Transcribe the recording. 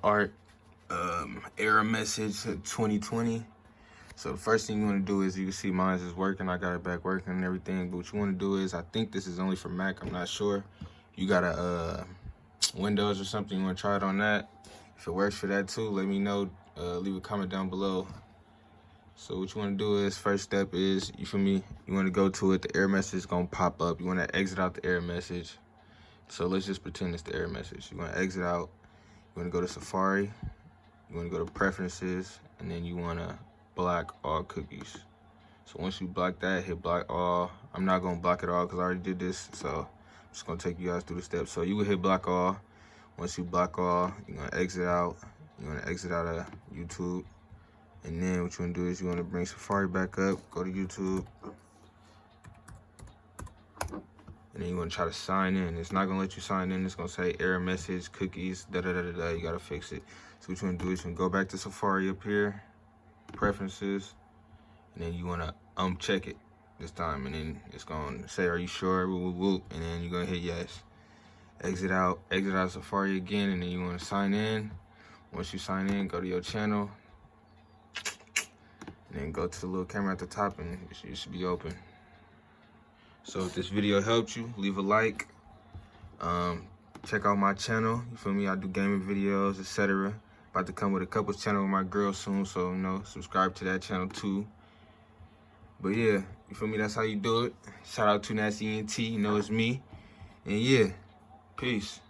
art error message 2020. So the first thing you want to do is, you can see mine is working. I got it back working and everything. But what you want to do is, I think this is only for Mac. I'm not sure. You got a Windows or something. You want to try it on that. If it works for that too, let me know. Leave a comment down below. So what you want to do is, first step is, you feel me? You want to go to it. The error message is gonna pop up. You want to exit out the error message. So let's just pretend it's the error message. You want to exit out. You want to go to Safari. You want to go to Preferences, and then you want to block all cookies. So once you block that, hit block all. I'm not gonna block it all because I already did this, so I'm just gonna take you guys through the steps. So you would hit block all. Once you block all, you're gonna exit out. You wanna exit out of YouTube. And then what you wanna do is, you wanna bring Safari back up, go to YouTube. And then you wanna try to sign in. It's not gonna let you sign in. It's gonna say error message, cookies, da-da-da-da-da. You gotta fix it. So what you wanna do is, you wanna go back to Safari up here, Preferences, and then you wanna check it this time. And then it's gonna say, are you sure? Whoop, whoop, whoop. And then you're gonna hit yes. Exit out Safari again, and then you wanna sign in. Once you sign in, go to your channel. And then go to the little camera at the top, and it should be open. So if this video helped you, leave a like. Check out my channel. You feel me? I do gaming videos, etc. About to come with a couples channel with my girl soon, so subscribe to that channel too. But yeah, you feel me? That's how you do it. Shout out to Nasty ENT. You know it's me. And yeah, peace.